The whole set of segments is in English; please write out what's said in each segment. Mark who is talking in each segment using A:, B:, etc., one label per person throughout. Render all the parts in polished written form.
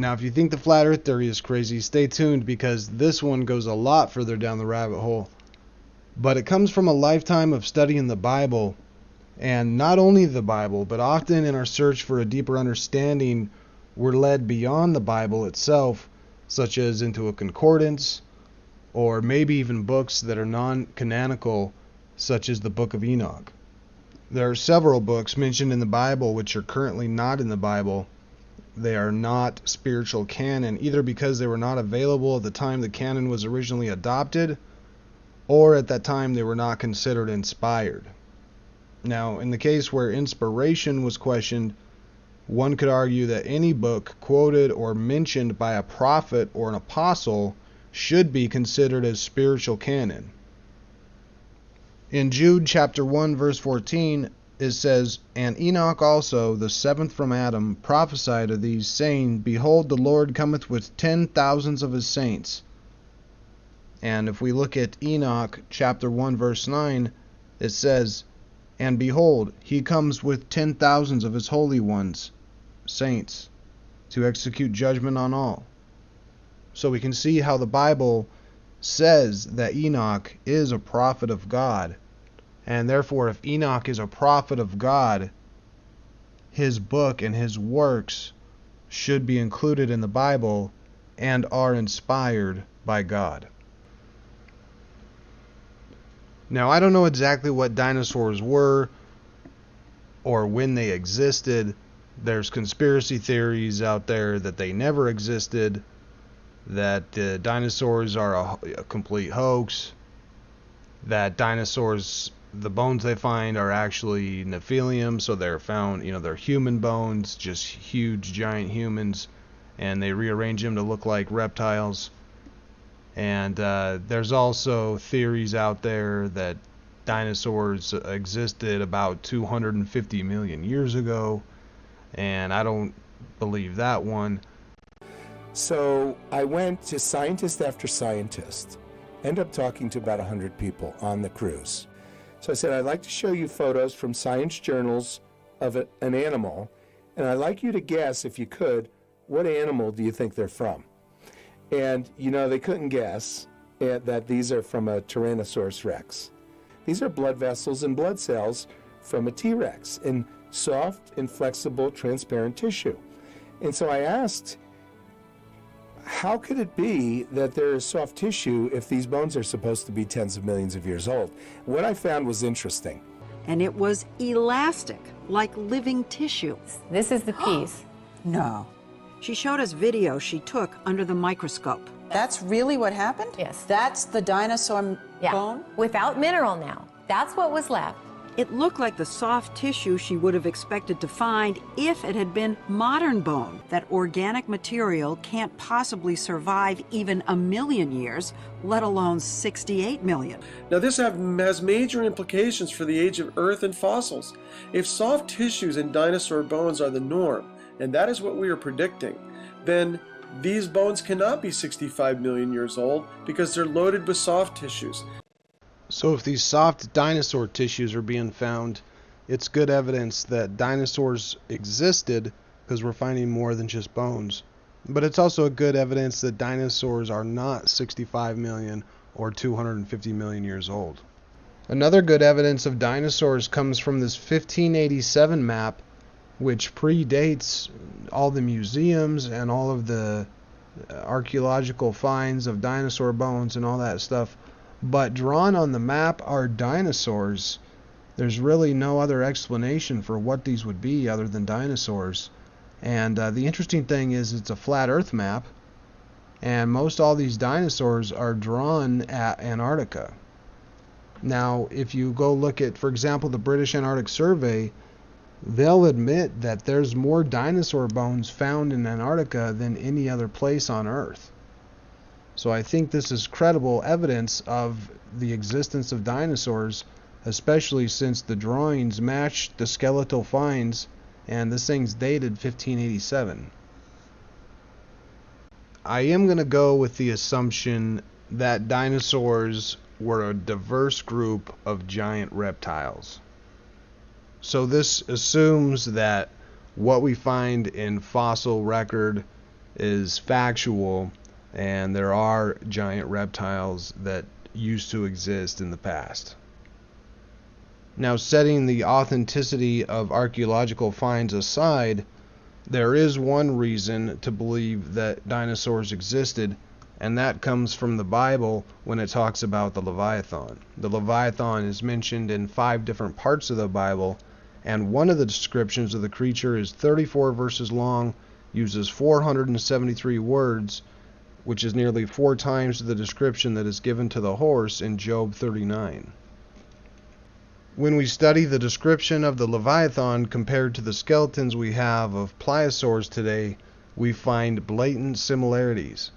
A: Now, if you think the flat earth theory is crazy, stay tuned, because this one goes a lot further down the rabbit hole. But it comes from a lifetime of studying the Bible, and not only the Bible, but often in our search for a deeper understanding, we're led beyond the Bible itself, such as into a concordance, or maybe even books that are non-canonical, such as the Book of Enoch. There are several books mentioned in the Bible which are currently not in the Bible. They are not spiritual canon, either because they were not available at the time the canon was originally adopted, or at that time they were not considered inspired. Now, in the case where inspiration was questioned, one could argue that any book quoted or mentioned by a prophet or an apostle should be considered as spiritual canon. In Jude chapter 1 verse 14, it says, "And Enoch also, the seventh from Adam, prophesied of these, saying, Behold, the Lord cometh with 10,000s of his saints." And if we look at Enoch chapter 1 verse 9, it says, "And behold, he comes with 10,000s of his holy ones, saints, to execute judgment on all." So we can see how the Bible says that Enoch is a prophet of God. And therefore, if Enoch is a prophet of God, his book and his works should be included in the Bible and are inspired by God. Now, I don't know exactly what dinosaurs were or when they existed. There's conspiracy theories out there that they never existed, that dinosaurs are a complete hoax, that dinosaurs, the bones they find are actually Nephilim, so they're found, they're human bones, just huge giant humans, and they rearrange them to look like reptiles. And there's also theories out there that dinosaurs existed about 250 million years ago, and I don't believe that one.
B: So I went to scientist after scientist, ended up talking to about 100 people on the cruise. So I said, I'd like to show you photos from science journals of an animal, and I'd like you to guess, if you could, what animal do you think they're from? And, they couldn't guess that these are from a Tyrannosaurus rex. These are blood vessels and blood cells from a T-Rex in soft, inflexible, transparent tissue. And so I asked, how could it be that there is soft tissue if these bones are supposed to be tens of millions of years old? What I found was interesting.
C: And it was elastic, like living tissue.
D: This is the piece.
C: No. She showed us video she took under the microscope.
E: That's really what happened?
D: Yes.
E: That's the dinosaur bone?
D: Without mineral now. That's what was left.
C: It looked like the soft tissue she would have expected to find if it had been modern bone. That organic material can't possibly survive even 1 million years, let alone 68 million.
F: Now this has major implications for the age of Earth and fossils. If soft tissues and dinosaur bones are the norm, and that is what we are predicting, then these bones cannot be 65 million years old because they're loaded with soft tissues.
A: So if these soft dinosaur tissues are being found, it's good evidence that dinosaurs existed, because we're finding more than just bones. But it's also good evidence that dinosaurs are not 65 million or 250 million years old. Another good evidence of dinosaurs comes from this 1587 map, which predates all the museums and all of the archaeological finds of dinosaur bones and all that stuff. But drawn on the map are dinosaurs. There's really no other explanation for what these would be other than dinosaurs. And the interesting thing is it's a flat earth map, and most all these dinosaurs are drawn at Antarctica. Now, if you go look at, for example, the British Antarctic Survey, they'll admit that there's more dinosaur bones found in Antarctica than any other place on Earth. So I think this is credible evidence of the existence of dinosaurs, especially since the drawings match the skeletal finds, and this thing's dated 1587. I am going to go with the assumption that dinosaurs were a diverse group of giant reptiles. So this assumes that what we find in fossil record is factual, and there are giant reptiles that used to exist in the past. Now, setting the authenticity of archaeological finds aside, there is one reason to believe that dinosaurs existed, and that comes from the Bible when it talks about the Leviathan. The Leviathan is mentioned in 5 different parts of the Bible, and one of the descriptions of the creature is 34 verses long, uses 473 words, which is nearly 4 times the description that is given to the horse in Job 39. When we study the description of the Leviathan compared to the skeletons we have of pliosaurs today, we find blatant similarities.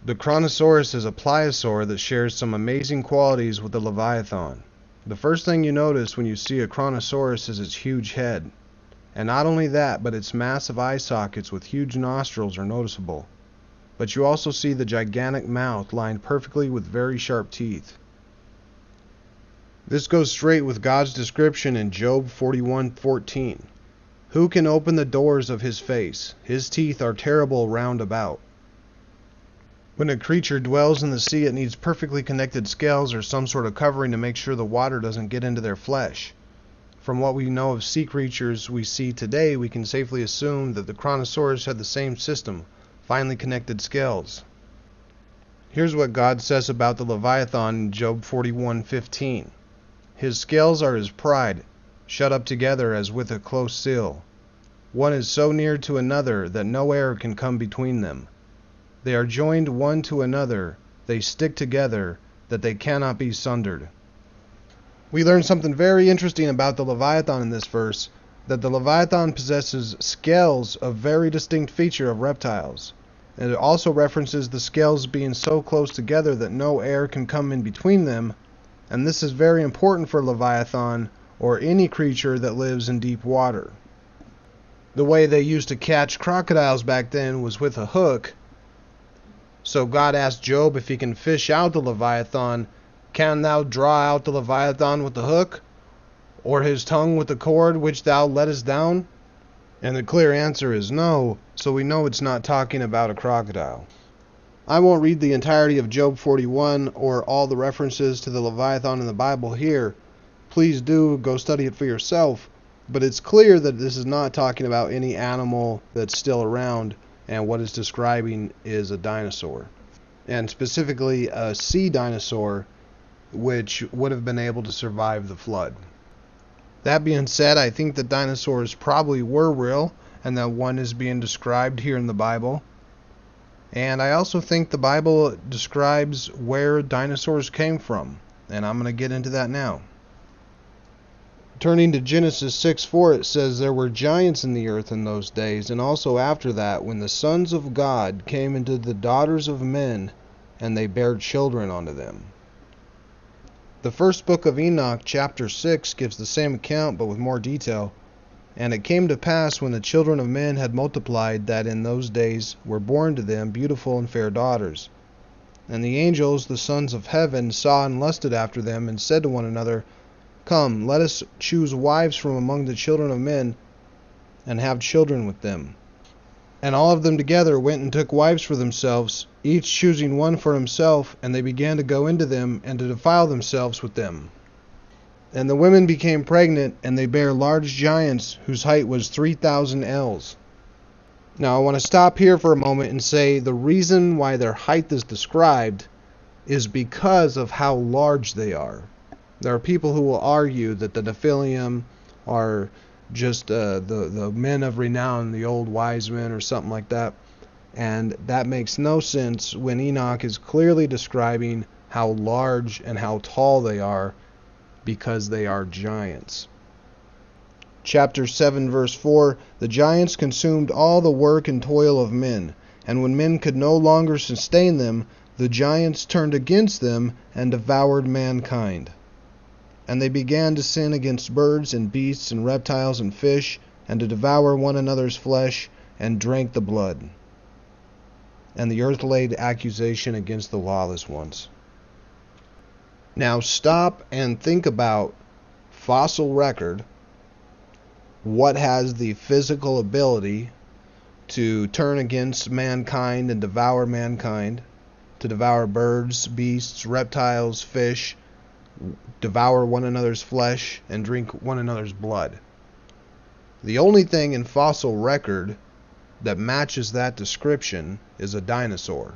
A: The Kronosaurus is a pliosaur that shares some amazing qualities with the Leviathan. The first thing you notice when you see a Kronosaurus is its huge head. And not only that, but its massive eye sockets with huge nostrils are noticeable. But you also see the gigantic mouth lined perfectly with very sharp teeth. This goes straight with God's description in Job 41:14. Who can open the doors of his face? His teeth are terrible round about. When a creature dwells in the sea, it needs perfectly connected scales or some sort of covering to make sure the water doesn't get into their flesh. From what we know of sea creatures we see today, we can safely assume that the Kronosaurus had the same system, finely connected scales. Here's what God says about the Leviathan in Job 41:15. His scales are his pride, shut up together as with a close seal. One is so near to another that no air can come between them. They are joined one to another, they stick together, that they cannot be sundered. We learn something very interesting about the Leviathan in this verse, that the Leviathan possesses scales, a very distinct feature of reptiles. And it also references the scales being so close together that no air can come in between them, and this is very important for Leviathan or any creature that lives in deep water. The way they used to catch crocodiles back then was with a hook. So God asked Job if he can fish out the Leviathan. Can thou draw out the Leviathan with the hook, or his tongue with the cord which thou lettest down? And the clear answer is no, so we know it's not talking about a crocodile. I won't read the entirety of Job 41 or all the references to the Leviathan in the Bible here. Please do go study it for yourself, but it's clear that this is not talking about any animal that's still around, and what it's describing is a dinosaur, and specifically a sea dinosaur which would have been able to survive the flood. That being said, I think that dinosaurs probably were real, and that one is being described here in the Bible. And I also think the Bible describes where dinosaurs came from, and I'm going to get into that now. Turning to Genesis 6:4, it says, "There were giants in the earth in those days, and also after that, when the sons of God came into the daughters of men, and they bare children unto them." The first book of Enoch, chapter 6, gives the same account, but with more detail. "And it came to pass, when the children of men had multiplied, that in those days were born to them beautiful and fair daughters. And the angels, the sons of heaven, saw and lusted after them, and said to one another, Come, let us choose wives from among the children of men, and have children with them. And all of them together went and took wives for themselves, each choosing one for himself, and they began to go into them, and to defile themselves with them. And the women became pregnant, and they bare large giants, whose height was 3,000 ells. Now I want to stop here for a moment and say the reason why their height is described is because of how large they are. There are people who will argue that the Nephilim are just the men of renown, the old wise men or something like that. And that makes no sense when Enoch is clearly describing how large and how tall they are, because they are giants. Chapter 7, verse 4, "The giants consumed all the work and toil of men, and when men could no longer sustain them, the giants turned against them and devoured mankind. And they began to sin against birds and beasts and reptiles and fish, and to devour one another's flesh, and drank the blood. And the earth laid accusation against the lawless ones." Now stop and think about fossil record. What has the physical ability to turn against mankind and devour mankind, to devour birds, beasts, reptiles, fish, devour one another's flesh, and drink one another's blood. The only thing in fossil record that matches that description is a dinosaur.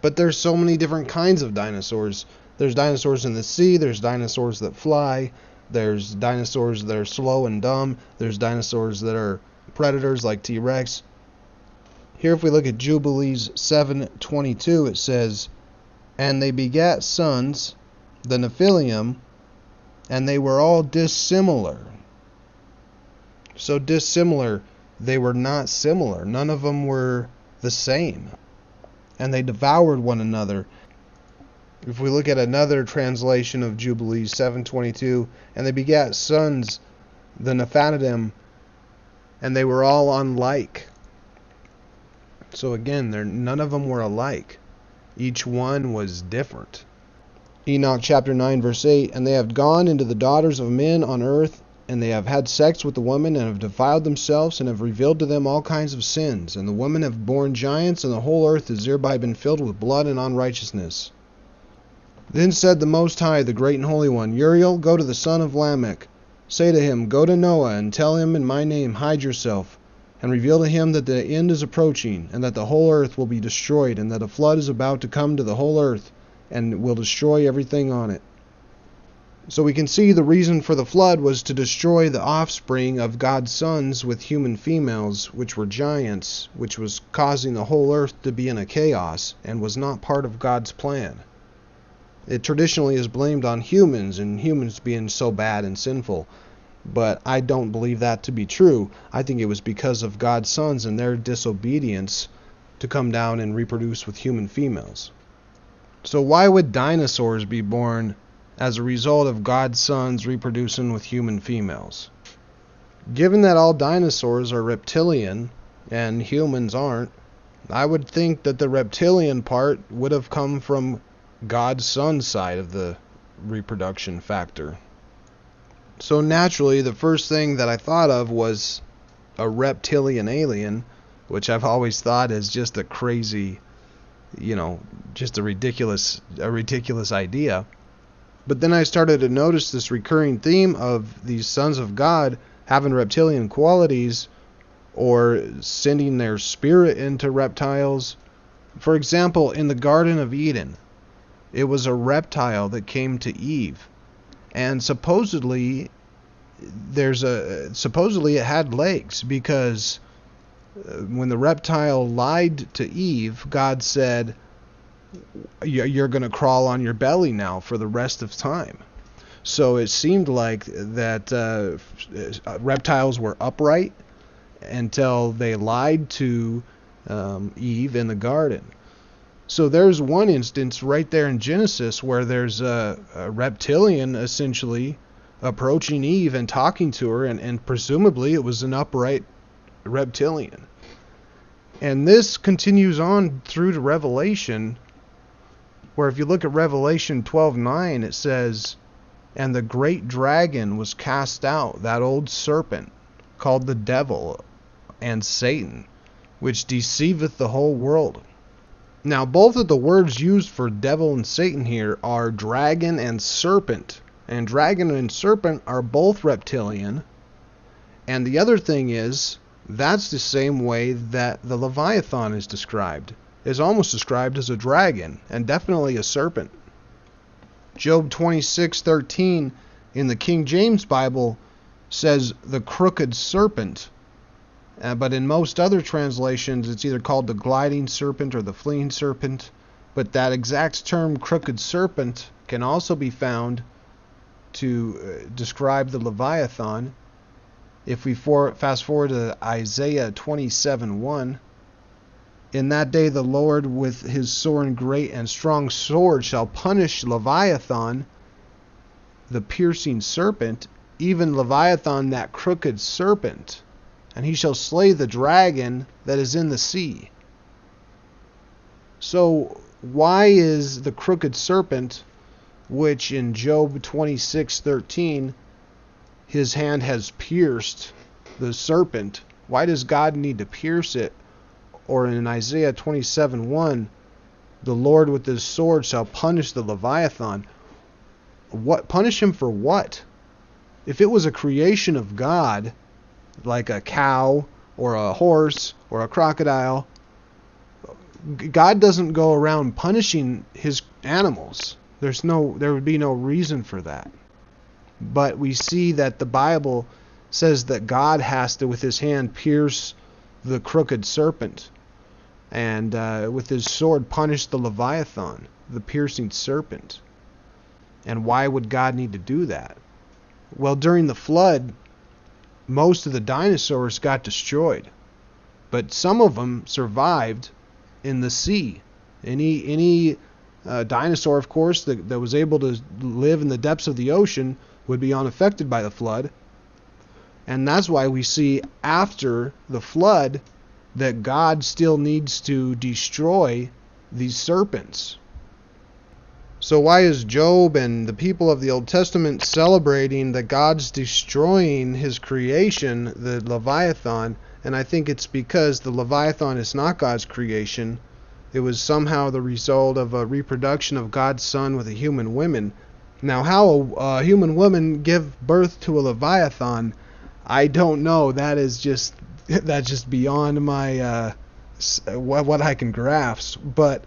A: But there's so many different kinds of dinosaurs. There's dinosaurs in the sea, there's dinosaurs that fly, there's dinosaurs that are slow and dumb, there's dinosaurs that are predators like T-Rex. Here if we look at Jubilees 7:22, it says, "And they begat sons, the Nephilim, and they were all dissimilar." So dissimilar, they were not similar. None of them were the same. And they devoured one another. If we look at another translation of Jubilees 7:22, "And they begat sons, the Nephilim, and they were all unlike." So again, none of them were alike. Each one was different. Enoch chapter 9 verse 8, "And they have gone into the daughters of men on earth, and they have had sex with the women, and have defiled themselves, and have revealed to them all kinds of sins. And the women have borne giants, and the whole earth has thereby been filled with blood and unrighteousness. Then said the Most High, the great and holy one, Uriel, go to the son of Lamech. Say to him, go to Noah, and tell him in my name, hide yourself, and reveal to him that the end is approaching, and that the whole earth will be destroyed, and that a flood is about to come to the whole earth, and will destroy everything on it." So we can see the reason for the flood was to destroy the offspring of God's sons with human females, which were giants, which was causing the whole earth to be in a chaos, and was not part of God's plan. It traditionally is blamed on humans, and humans being so bad and sinful. But I don't believe that to be true. I think it was because of God's sons and their disobedience to come down and reproduce with human females. So why would dinosaurs be born as a result of God's sons reproducing with human females? Given that all dinosaurs are reptilian and humans aren't, I would think that the reptilian part would have come from God's son's side of the reproduction factor. So naturally, the first thing that I thought of was a reptilian alien, which I've always thought is just a crazy, just a ridiculous idea. But then I started to notice this recurring theme of these sons of God having reptilian qualities, or sending their spirit into reptiles. For example, in the Garden of Eden, it was a reptile that came to Eve, and supposedly it had legs, because when the reptile lied to Eve, God said, "You're going to crawl on your belly now for the rest of time." So it seemed like that reptiles were upright until they lied to Eve in the garden. So there's one instance right there in Genesis where there's a reptilian essentially approaching Eve and talking to her, and presumably it was an upright reptilian. And this continues on through to Revelation, where if you look at Revelation 12:9, it says, "And the great dragon was cast out, that old serpent, called the devil and Satan, which deceiveth the whole world." Now, both of the words used for devil and Satan here are dragon and serpent. And dragon and serpent are both reptilian. And the other thing is, that's the same way that the Leviathan is described. It's almost described as a dragon, and definitely a serpent. Job 26:13 in the King James Bible says the crooked serpent. But in most other translations, it's either called the gliding serpent or the fleeing serpent. But that exact term, crooked serpent, can also be found to describe the Leviathan. If we fast forward to Isaiah 27:1, "In that day the Lord with his sword great and strong sword shall punish Leviathan, the piercing serpent, even Leviathan, that crooked serpent. And he shall slay the dragon that is in the sea." So why is the crooked serpent, which in Job 26:13, his hand has pierced the serpent, Why does God need to pierce it? Or in Isaiah 27:1, the Lord with his sword shall punish the Leviathan. What? Punish him for what? If it was a creation of God, like a cow or a horse or a crocodile, God doesn't go around punishing his animals. There would be no reason for that. But we see that the Bible says that God has to, with his hand, pierce the crooked serpent, and with his sword punish the Leviathan, the piercing serpent. And why would God need to do that? Well, during the flood, most of the dinosaurs got destroyed, but some of them survived in the sea. Any dinosaur, of course, that was able to live in the depths of the ocean would be unaffected by the flood. And that's why we see after the flood that God still needs to destroy these serpents. So why is Job and the people of the Old Testament celebrating that God's destroying his creation, the Leviathan? And I think it's because the Leviathan is not God's creation. It was somehow the result of a reproduction of God's son with a human woman. Now, how a human woman give birth to a Leviathan, I don't know. That's just beyond my what I can grasp. But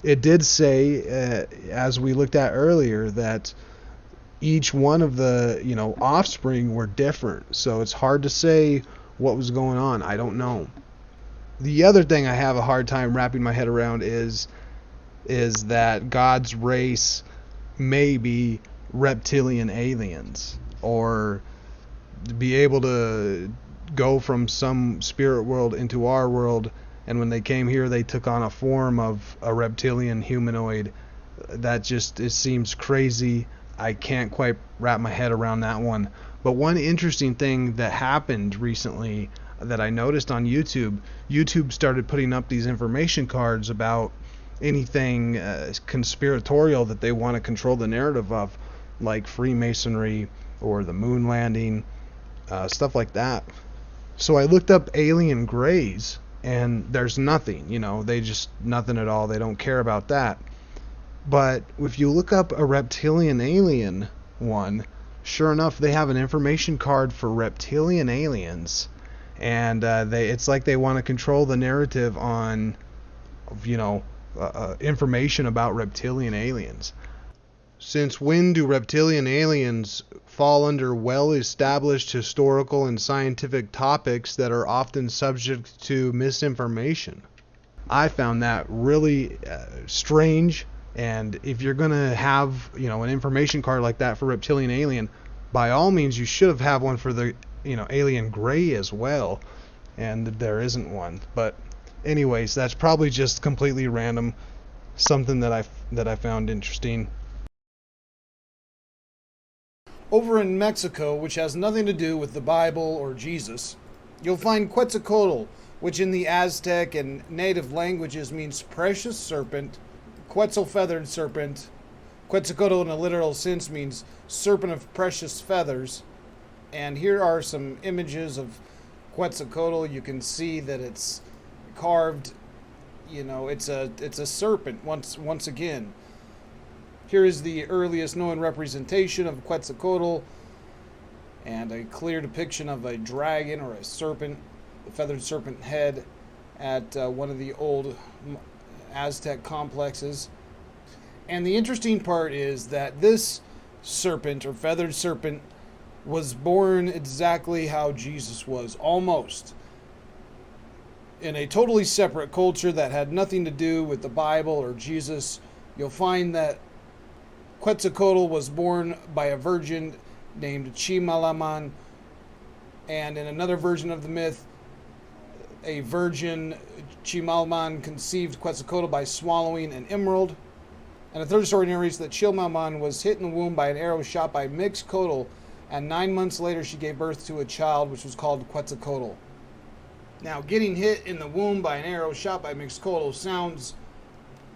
A: it did say, as we looked at earlier, that each one of the offspring were different. So it's hard to say what was going on. I don't know. The other thing I have a hard time wrapping my head around is that God's race may be reptilian aliens, or be able to go from some spirit world into our world, and when they came here they took on a form of a reptilian humanoid. It seems crazy. I can't quite wrap my head around that one. But one interesting thing that happened recently that I noticed on YouTube started putting up these information cards about anything conspiratorial that they want to control the narrative of, like Freemasonry or the moon landing, stuff like that. So I looked up alien grays, and there's nothing, they just nothing at all. They don't care about that. But if you look up a reptilian alien one, sure enough, they have an information card for reptilian aliens, and it's like they want to control the narrative on, information about reptilian aliens. Since when do reptilian aliens fall under well-established historical and scientific topics that are often subject to misinformation? I found that really strange. And if you're going to have, an information card like that for reptilian alien, by all means, you should have one for the, alien gray as well. And there isn't one. But anyways, that's probably just completely random. Something that I found interesting.
G: Over in Mexico, which has nothing to do with the Bible or Jesus, you'll find Quetzalcoatl, which in the Aztec and native languages means precious serpent, Quetzal feathered serpent. Quetzalcoatl in a literal sense means serpent of precious feathers. And here are some images of Quetzalcoatl. You can see that it's carved, it's a serpent once again. Here is the earliest known representation of Quetzalcoatl, and a clear depiction of a dragon or a serpent, the feathered serpent head, at one of the old Aztec complexes. And the interesting part is that this serpent or feathered serpent was born exactly how Jesus was, almost, in a totally separate culture that had nothing to do with the Bible or Jesus. You'll find that Quetzalcoatl was born by a virgin named Chimalaman, and in another version of the myth, a virgin Chimalaman conceived Quetzalcoatl by swallowing an emerald. And a third story narrates that Chimalaman was hit in the womb by an arrow shot by Mixcoatl, and 9 months later she gave birth to a child which was called Quetzalcoatl. Now, getting hit in the womb by an arrow shot by Mixcoatl sounds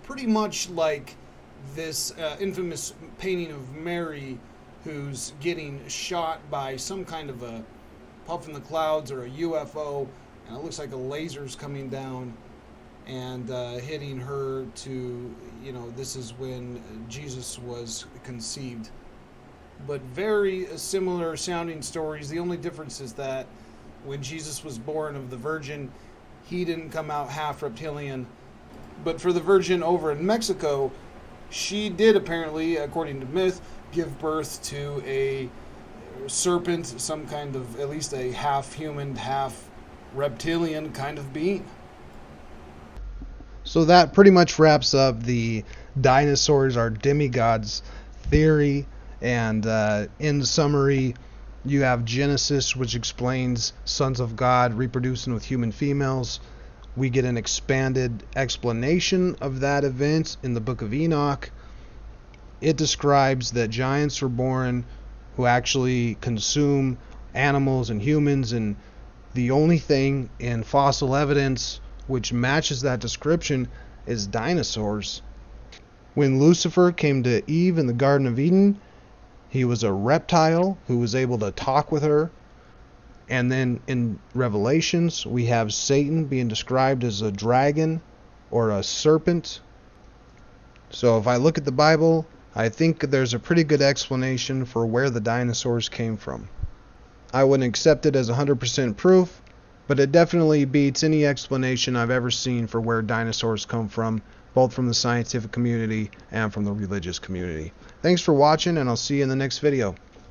G: pretty much like this infamous painting of Mary, who's getting shot by some kind of a puff in the clouds or a UFO, and it looks like a laser's coming down and hitting her to, this is when Jesus was conceived. But very similar sounding stories. The only difference is that when Jesus was born of the Virgin, he didn't come out half reptilian. But for the Virgin over in Mexico, she did apparently, according to myth, give birth to a serpent, some kind of, at least a half human, half reptilian kind of being.
A: So that pretty much wraps up the dinosaurs are demigods theory. And in summary, you have Genesis, which explains sons of God reproducing with human females. We get an expanded explanation of that event in the book of Enoch. It describes that giants were born who actually consume animals and humans, and the only thing in fossil evidence which matches that description is dinosaurs. When Lucifer came to Eve in the Garden of Eden, he was a reptile who was able to talk with her. And then in Revelations, we have Satan being described as a dragon or a serpent. So if I look at the Bible, I think there's a pretty good explanation for where the dinosaurs came from. I wouldn't accept it as 100% proof, but it definitely beats any explanation I've ever seen for where dinosaurs come from, both from the scientific community and from the religious community. Thanks for watching, and I'll see you in the next video.